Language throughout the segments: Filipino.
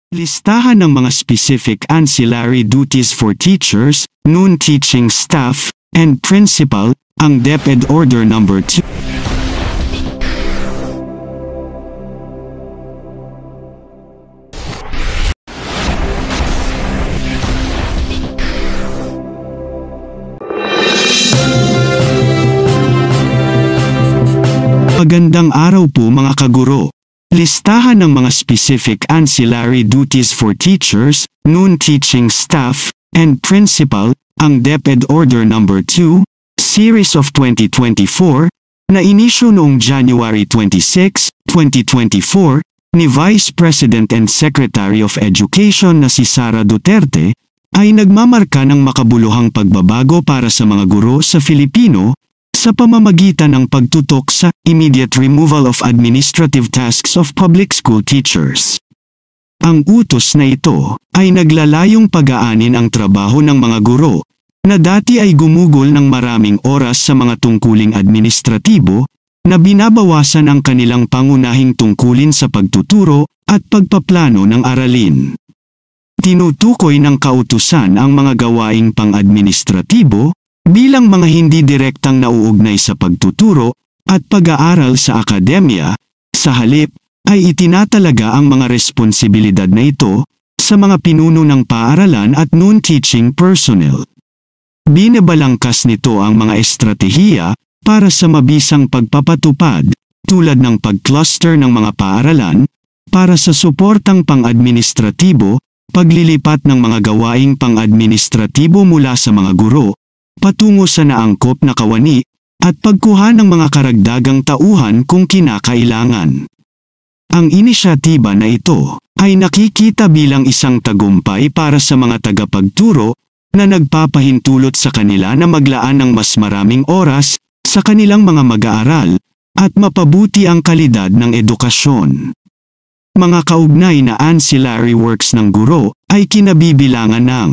Listahan ng mga specific ancillary duties for teachers, non-teaching staff, and principal, ang DepEd Order No. 2. Magandang araw po mga kaguro. Listahan ng mga specific ancillary duties for teachers, non-teaching staff, and principal, ang DepEd Order No. 2, Series of 2024, na inisyu noong January 26, 2024, ni Vice President and Secretary of Education na si Sara Duterte, ay nagmamarka ng makabuluhang pagbabago para sa mga guro sa Filipino, sa pamamagitan ng pagtutok sa immediate removal of administrative tasks of public school teachers. Ang utos na ito ay naglalayong pag-aanin ang trabaho ng mga guro na dati ay gumugol ng maraming oras sa mga tungkuling administratibo na binabawasan ang kanilang pangunahing tungkulin sa pagtuturo at pagpaplano ng aralin. Tinutukoy ng kautusan ang mga gawaing pang-administratibo bilang mga hindi direktang nauugnay sa pagtuturo at pag-aaral sa akademya, sa halip ay itinatalaga ang mga responsibilidad na ito sa mga pinuno ng paaralan at non-teaching personnel. Binabalangkas nito ang mga estratehiya para sa mabisang pagpapatupad tulad ng pag-cluster ng mga paaralan para sa suportang pang-administratibo, paglilipat ng mga gawaing pang-administratibo mula sa mga guro patungo sa naangkop na kawani, at pagkuha ng mga karagdagang tauhan kung kinakailangan. Ang inisyatiba na ito ay nakikita bilang isang tagumpay para sa mga tagapagturo na nagpapahintulot sa kanila na maglaan ng mas maraming oras sa kanilang mga mag-aaral at mapabuti ang kalidad ng edukasyon. Mga kaugnay na ancillary works ng guro ay kinabibilangan ng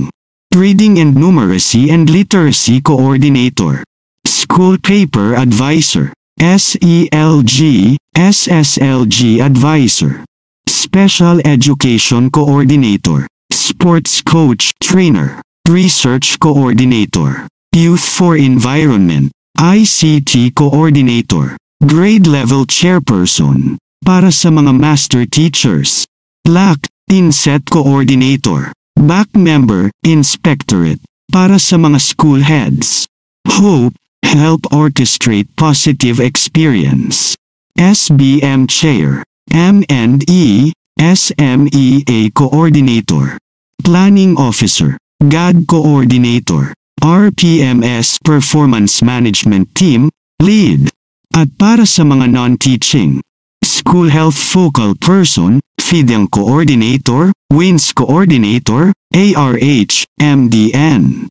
Reading and Numeracy and Literacy Coordinator, School Paper Advisor, SELG, SSLG Advisor, Special Education Coordinator, Sports Coach Trainer, Research Coordinator, Youth for Environment, ICT Coordinator, Grade Level Chairperson, para sa mga Master Teachers, LAC, Inset Coordinator, Back Member, Inspectorate, para sa mga school heads. HOPE, Help Orchestrate Positive Experience. SBM Chair, M&E, SMEA Coordinator. Planning Officer, GAD Coordinator, RPMS Performance Management Team, Lead. At para sa mga non-teaching, School Health Focal Person, FIDEM Coordinator, WINS Coordinator, ARH, MDN.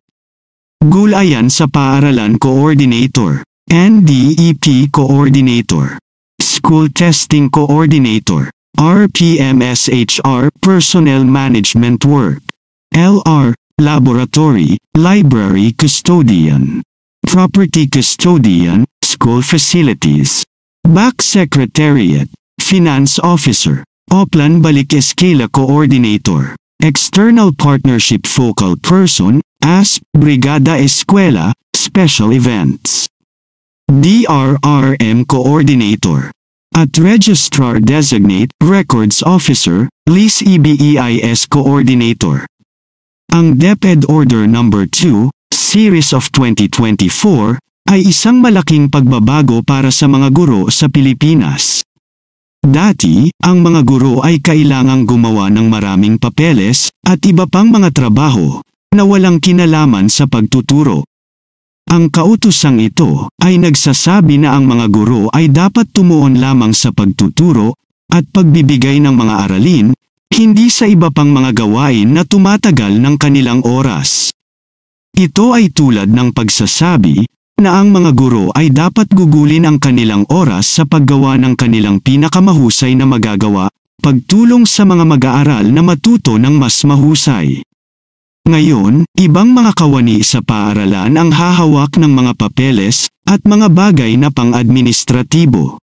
Gulayan sa Paaralan Coordinator, NDEP Coordinator. School Testing Coordinator, RPMSHR Personnel Management Work. LR, Laboratory, Library Custodian. Property Custodian, School Facilities. Back Secretariat, Finance Officer, Oplan Balik Eskwela Coordinator, External Partnership Focal Person, ASP, Brigada Eskwela, Special Events. DRRM Coordinator. At Registrar Designate, Records Officer, LIS EBEIS Coordinator. Ang DepEd Order No. 2, Series of 2024, ay isang malaking pagbabago para sa mga guro sa Pilipinas. Dati, ang mga guro ay kailangang gumawa ng maraming papeles at iba pang mga trabaho na walang kinalaman sa pagtuturo. Ang kautosang ito ay nagsasabi na ang mga guro ay dapat tumuon lamang sa pagtuturo at pagbibigay ng mga aralin, hindi sa iba pang mga gawain na tumatagal ng kanilang oras. Ito ay tulad ng pagsasabi na ang mga guro ay dapat gugulin ang kanilang oras sa paggawa ng kanilang pinakamahusay na magagawa, pagtulong sa mga mag-aaral na matuto ng mas mahusay. Ngayon, ibang mga kawani sa paaralan ang hahawak ng mga papeles at mga bagay na pang-administratibo.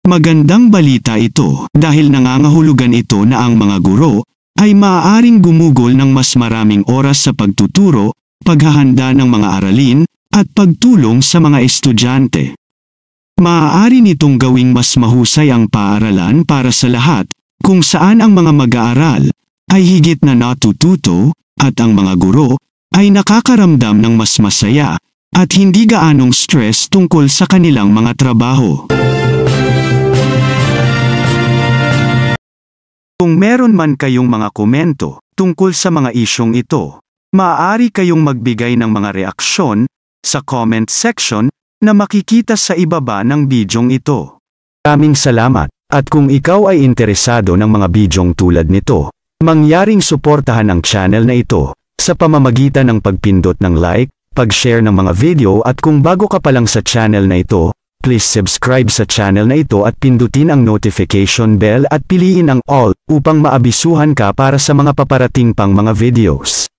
Magandang balita ito dahil nangangahulugan ito na ang mga guro ay maaaring gumugol ng mas maraming oras sa pagtuturo, paghahanda ng mga aralin, at pagtulong sa mga estudyante. Maaari nitong gawing mas mahusay ang paaralan para sa lahat, kung saan ang mga mag-aaral ay higit na natututo, at ang mga guro ay nakakaramdam ng mas masaya at hindi gaanong stress tungkol sa kanilang mga trabaho. Kung meron man kayong mga komento tungkol sa mga isyong ito, maaari kayong magbigay ng mga reaksyon sa comment section na makikita sa ibaba ng bidyong ito. Maraming salamat, at kung ikaw ay interesado ng mga bidyong tulad nito, mangyaring suportahan ang channel na ito sa pamamagitan ng pagpindot ng like, pag-share ng mga video, at kung bago ka pa lang sa channel na ito, please subscribe sa channel na ito at pindutin ang notification bell at piliin ang all upang maabisuhan ka para sa mga paparating pang mga videos.